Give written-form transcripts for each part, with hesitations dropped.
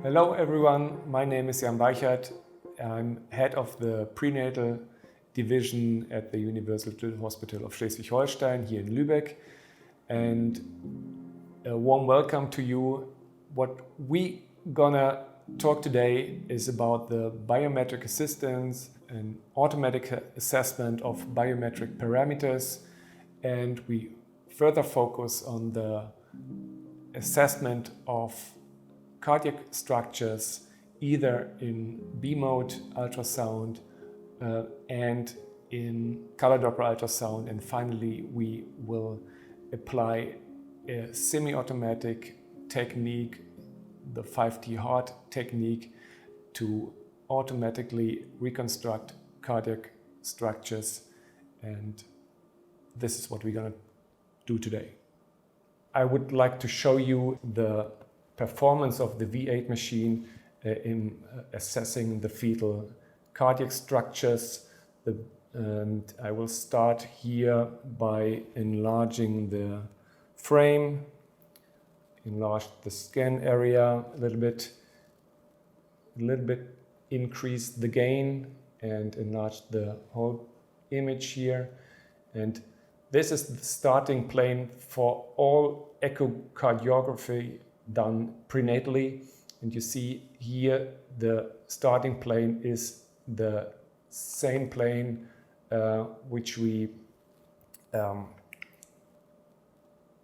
Hello everyone, my name is Weichart. I'm head of the prenatal division at the Universal Children's Hospital of Schleswig-Holstein here in Lübeck, and a warm welcome to you. What we gonna talk today is about the biometric assistance and automatic assessment of biometric parameters, and we further focus on the assessment of cardiac structures either in B-mode ultrasound and in color Doppler ultrasound, and finally we will apply a semi-automatic technique, the 5T heart technique, to automatically reconstruct cardiac structures, and this is what we're going to do today. I would like to show you the performance of the V8 machine in assessing the fetal cardiac structures. And I will start here by enlarging the frame, enlarge the scan area a little bit, increase the gain and enlarge the whole image here. And this is the starting plane for all echocardiography done prenatally, and you see here the starting plane is the same plane which we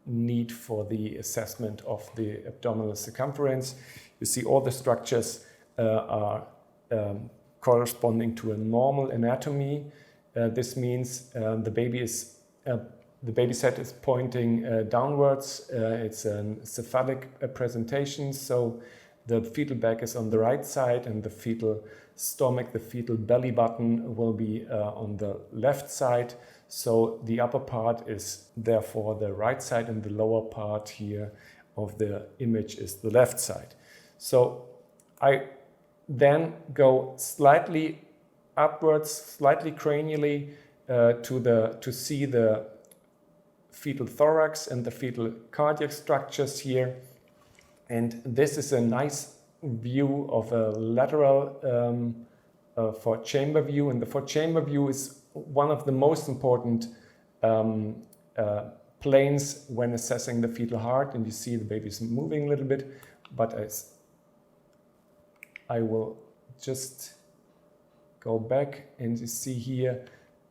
need for the assessment of the abdominal circumference. You see all the structures are corresponding to a normal anatomy. This means the baby's head is pointing downwards. It's a cephalic presentation, so the fetal back is on the right side and the fetal stomach, the fetal belly button will be on the left side. So the upper part is therefore the right side and the lower part here of the image is the left side. So I then go slightly upwards, slightly cranially to see the fetal thorax and the fetal cardiac structures here. And this is a nice view of a lateral four chamber view. And the four chamber view is one of the most important planes when assessing the fetal heart. And you see the baby's moving a little bit, but I will just go back and you see here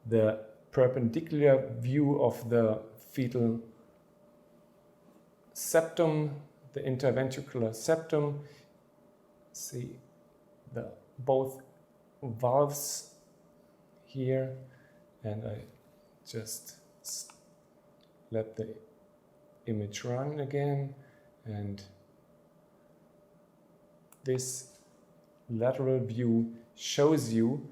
the perpendicular view of the fetal septum, the interventricular septum. See both valves here, and I just let the image run again, and this lateral view shows you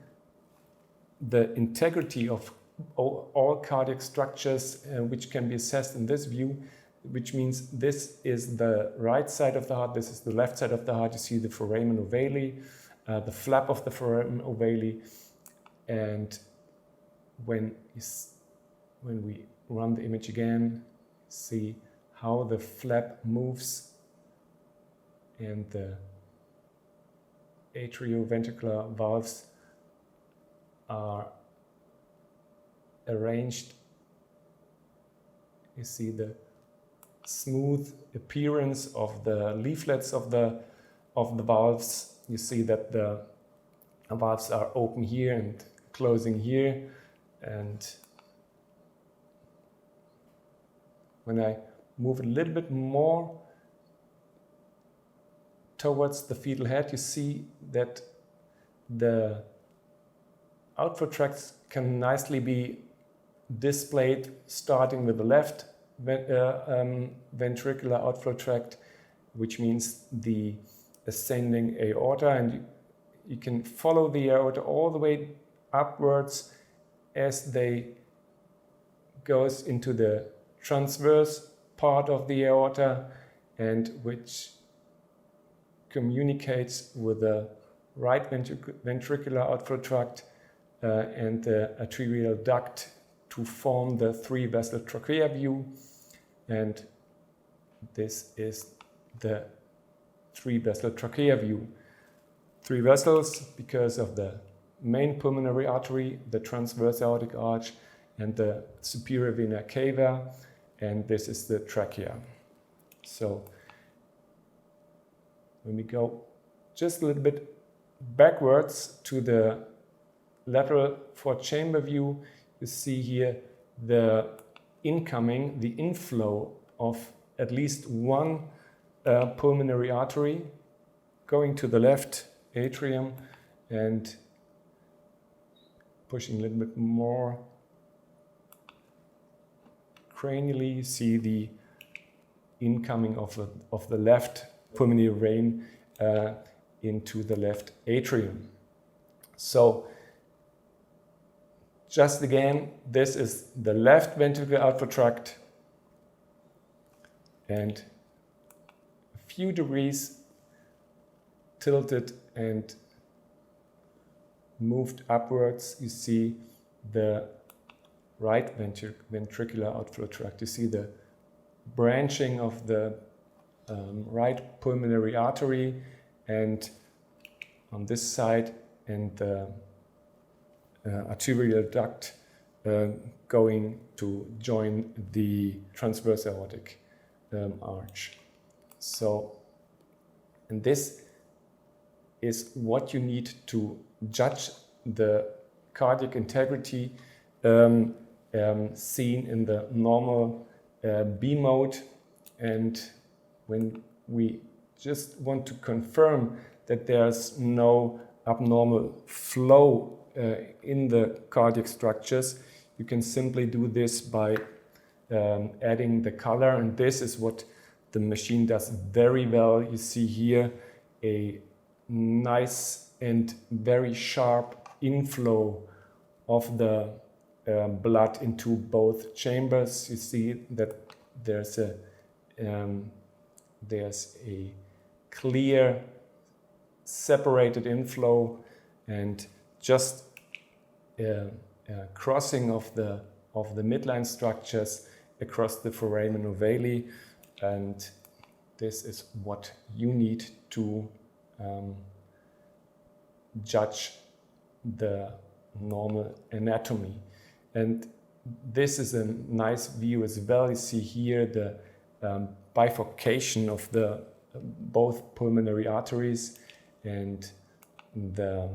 the integrity of all cardiac structures which can be assessed in this view, which means this is the right side of the heart, this is the left side of the heart. You see the foramen ovale, the flap of the foramen ovale, and when we run the image again, see how the flap moves and the atrioventricular valves are arranged. You see the smooth appearance of the leaflets of the valves. You see that the valves are open here and closing here, and when I move a little bit more towards the fetal head, you see that the outflow tracts can nicely be displayed, starting with the left ventricular outflow tract, which means the ascending aorta, and you can follow the aorta all the way upwards as they goes into the transverse part of the aorta, and which communicates with the right ventricular outflow tract and the arterial duct to form the three-vessel trachea view. And this is the three-vessel trachea view. Three vessels because of the main pulmonary artery, the transverse aortic arch, and the superior vena cava, and this is the trachea. So when we go just a little bit backwards to the lateral four-chamber view, you see here the inflow of at least one pulmonary artery going to the left atrium and pushing a little bit more cranially. You see the incoming of the left pulmonary vein into the left atrium. So just again, this is the left ventricular outflow tract, and a few degrees tilted and moved upwards, you see the right ventricular outflow tract. You see the branching of the right pulmonary artery, and on this side, and the arterial duct going to join the transverse aortic arch. So, and this is what you need to judge the cardiac integrity seen in the normal B mode. And when we just want to confirm that there's no abnormal flow in the cardiac structures, you can simply do this by adding the color, and this is what the machine does very well. You see here a nice and very sharp inflow of the blood into both chambers. You see that there's a clear separated inflow, and just crossing of the midline structures across the foramen ovale, and this is what you need to judge the normal anatomy. And this is a nice view as well. You see here the bifurcation of the both pulmonary arteries, and the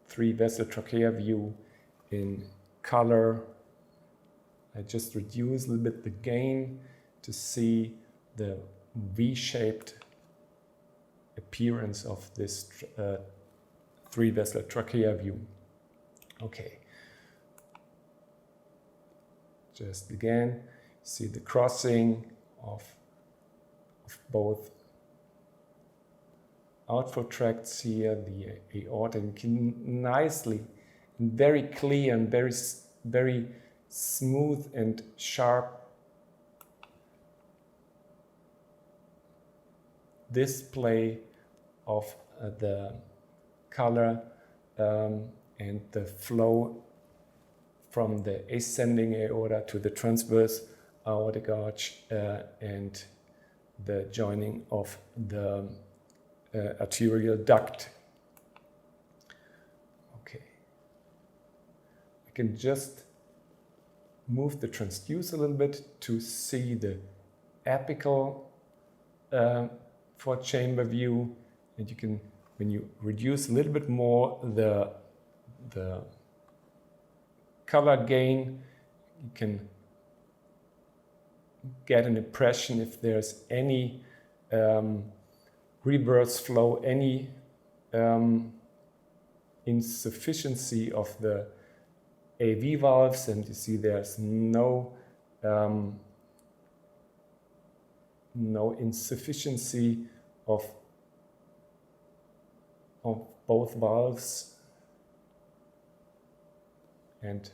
three-vessel trachea view in color. I just reduce a little bit the gain to see the V-shaped appearance of this three-vessel trachea view. Okay. Just again, see the crossing of both outflow tracts here, the aorta. You can nicely, very clear and very smooth and sharp display of the color and the flow from the ascending aorta to the transverse aortic arch and the joining of the arterial duct. Okay. I can just move the transducer a little bit to see the apical four-chamber view, and you can, when you reduce a little bit more the color gain, you can get an impression if there's any reverse flow, any insufficiency of the AV valves, and you see there's no insufficiency of both valves. And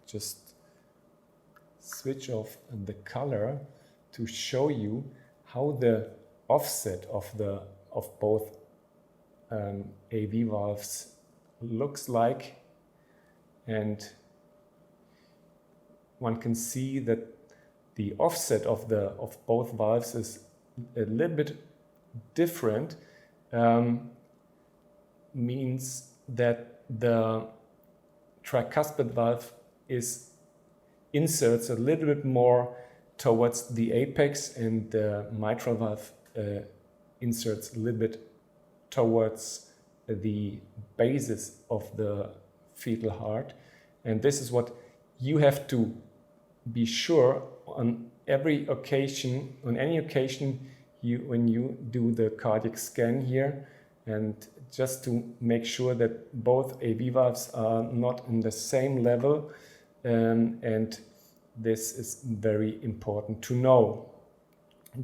just switch off the color to show you how the offset of both AV valves looks like, and one can see that the offset of both valves is a little bit different, means that the tricuspid valve inserts a little bit more towards the apex, and the mitral valve inserts a little bit towards the basis of the fetal heart. And this is what you have to be sure on every occasion, on any occasion when you do the cardiac scan here, and just to make sure that both AV valves are not in the same level, and this is very important to know.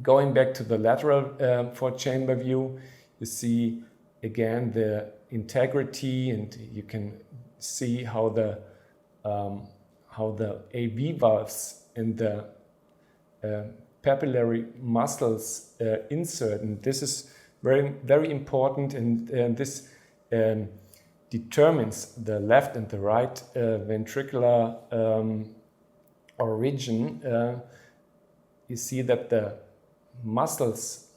Going back to the lateral four-chamber view, you see again the integrity, and you can see how the AV valves and the papillary muscles insert, and this is very, very important, and this determines the left and the right ventricular origin. You see that the muscles,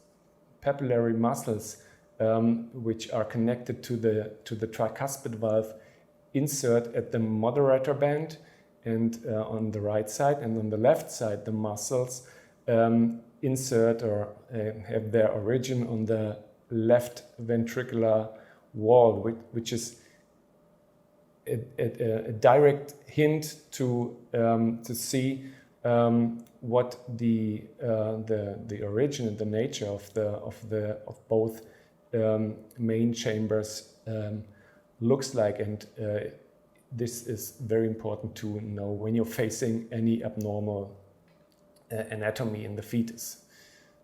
papillary muscles, which are connected to the tricuspid valve, insert at the moderator band, and on the right side, and on the left side the muscles insert or have their origin on the left ventricular wall, which is a direct hint to see what the origin and the nature of both main chambers looks like, and this is very important to know when you're facing any abnormal anatomy in the fetus.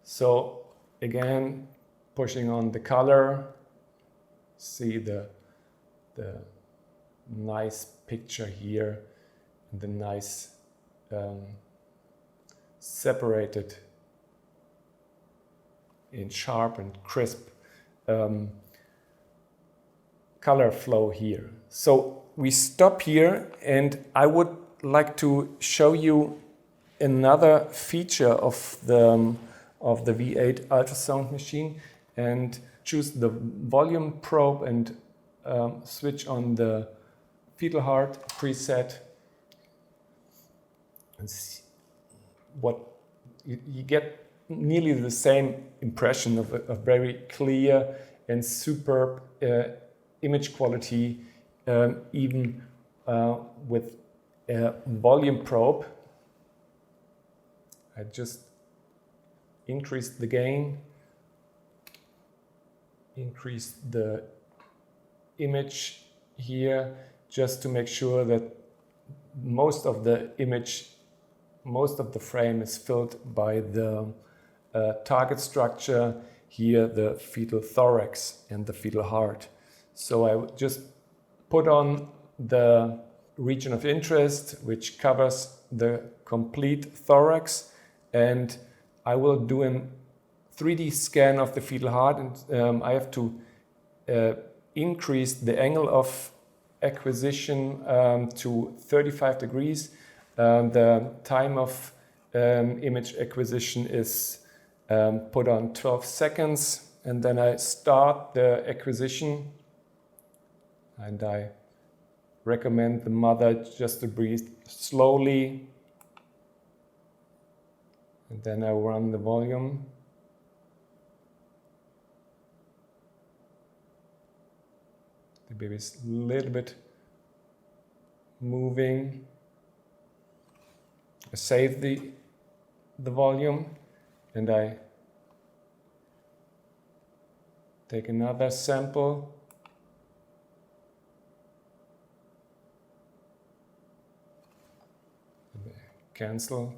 So again, pushing on the color, see the nice picture here, and the nice separated in sharp and crisp color flow here. So we stop here, and I would like to show you another feature of the V8 ultrasound machine, and choose the volume probe and switch on the fetal heart preset, and see what you get. Nearly the same impression of a very clear and superb image quality, even with a volume probe. I just increased the gain, increased the image here, just to make sure that most of the image, most of the frame is filled by the target structure here, the fetal thorax and the fetal heart. So I would just put on the region of interest, which covers the complete thorax, and I will do a 3D scan of the fetal heart, and I have to increase the angle of acquisition to 35 degrees. The time of image acquisition is put on 12 seconds, and then I start the acquisition, and I recommend the mother just to breathe slowly, and then I run the volume. The baby is a little bit moving. I save the volume, and I take another sample. Cancel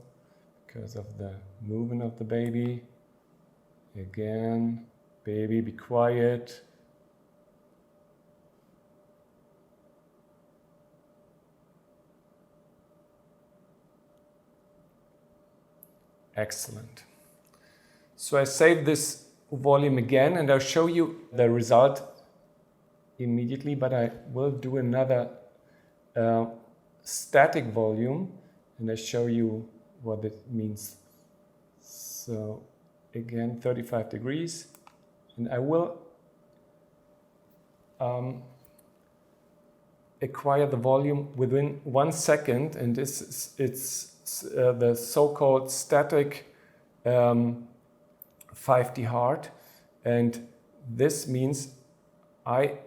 because of the movement of the baby. Again, baby, be quiet. Excellent. So I save this volume again, and I'll show you the result immediately, but I will do another static volume, and I show you what it means. So again 35 degrees, and I will acquire the volume within 1 second, and it's the so-called static 5D heart, and this means I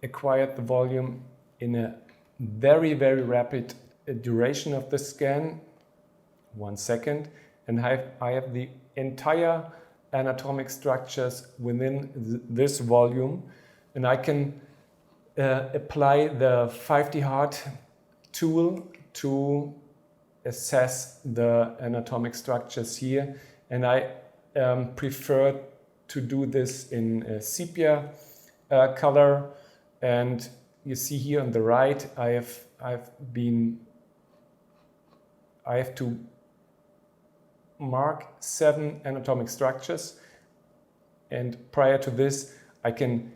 acquired the volume in a very, very rapid duration of the scan, 1 second, and I have the entire anatomic structures within this volume, and I can apply the 5D heart tool to assess the anatomic structures here, and I prefer to do this in sepia color. And you see here on the right, I have to mark 7 anatomic structures, and prior to this I can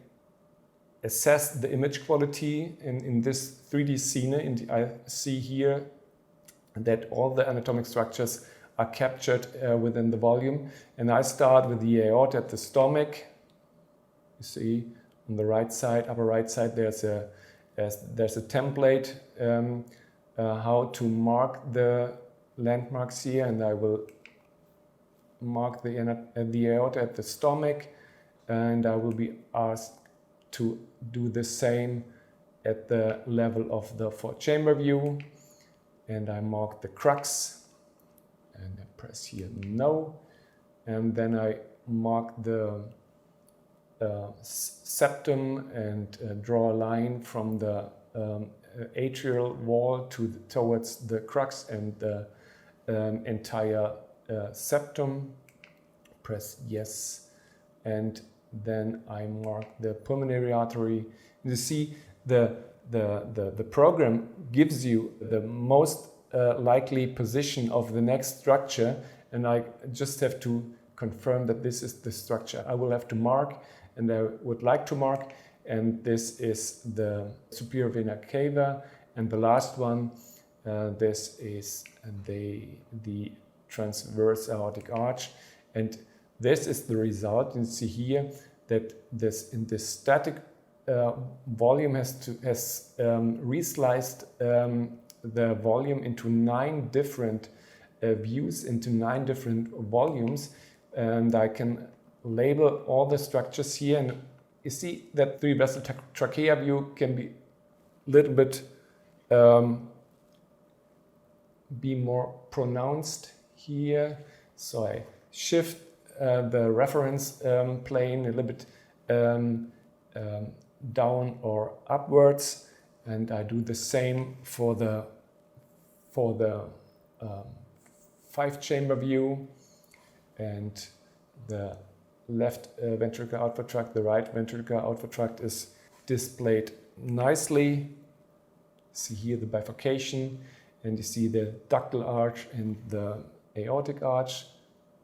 assess the image quality in this 3D scene, and I see here that all the anatomic structures are captured within the volume. And I start with the aorta at the stomach. You see on the right side, upper right side, there's a template how to mark the landmarks here, and I will mark the aorta at the stomach, and I will be asked to do the same at the level of the 4-chamber view, and I mark the crux, and I press here no, and then I mark the septum and draw a line from the atrial wall towards the crux and the entire septum. Press yes, and then I mark the pulmonary artery. You see the program gives you the most likely position of the next structure, and I just have to confirm that this is the structure I will have to mark and I would like to mark, and this is the superior vena cava, and the last one, this is the transverse aortic arch, and this is the result. You see here that in this static volume has resliced the volume into 9 different views, into 9 different volumes, and I can label all the structures here, and you see that 3-vessel trachea view can be a little bit be more pronounced here. So I shift the reference plane a little bit down or upwards, and I do the same for the 5-chamber view, and the left ventricular outward tract, the right ventricular outward tract is displayed nicely. See here the bifurcation, and you see the ductal arch and the aortic arch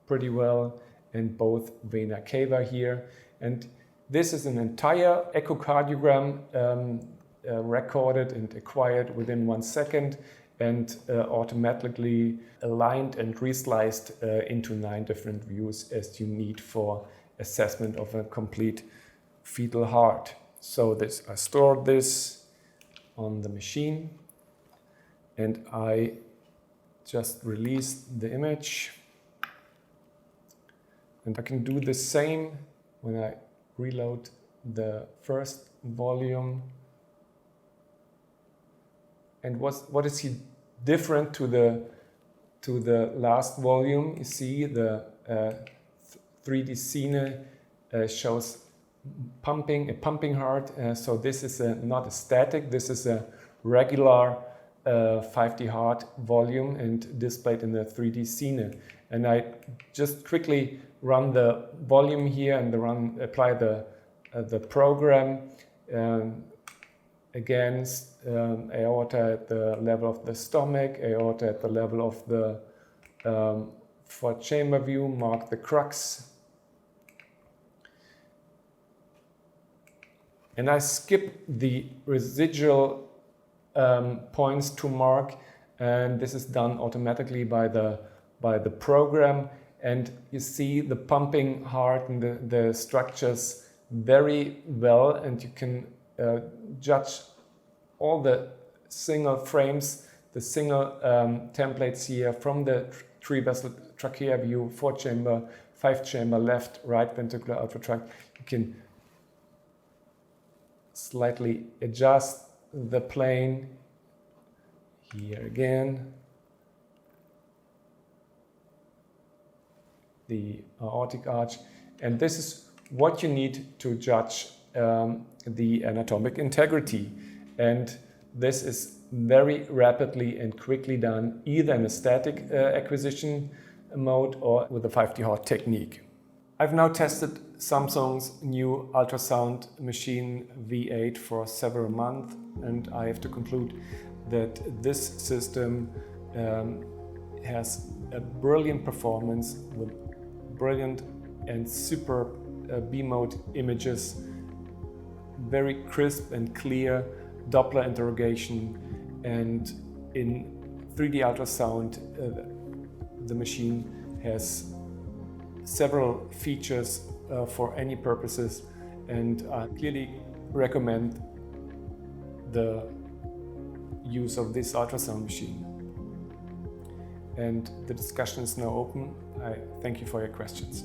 pretty well, and both vena cava here. And this is an entire echocardiogram recorded and acquired within 1 second, and automatically aligned and resliced into 9 different views as you need for assessment of a complete fetal heart. So I stored this on the machine, and I just release the image, and I can do the same when I reload the first volume. And what is here different to the last volume? You see the 3D scene shows a pumping heart. So this is not a static. This is a regular 5D heart volume and displayed in the 3D scene. And I just quickly run the volume here and apply the program against aorta at the level of the stomach, aorta at the level of the 4-chamber view, mark the crux. And I skip the residual points to mark, and this is done automatically by the program. and you see the pumping heart and the structures very well, and you can judge all the single frames, the single templates here from the 3-vessel trachea view, 4-chamber, 5-chamber, left, right ventricular outflow tract. You can slightly adjust the plane here again. The aortic arch, and this is what you need to judge the anatomic integrity, and this is very rapidly and quickly done either in a static acquisition mode or with a 5D Hot technique. I've now tested Samsung's new ultrasound machine V8 for several months, and I have to conclude that this system has a brilliant performance with brilliant and super B-mode images, very crisp and clear Doppler interrogation, and in 3D ultrasound the machine has several features for any purposes, and I clearly recommend the use of this ultrasound machine. And the discussion is now open. I thank you for your questions.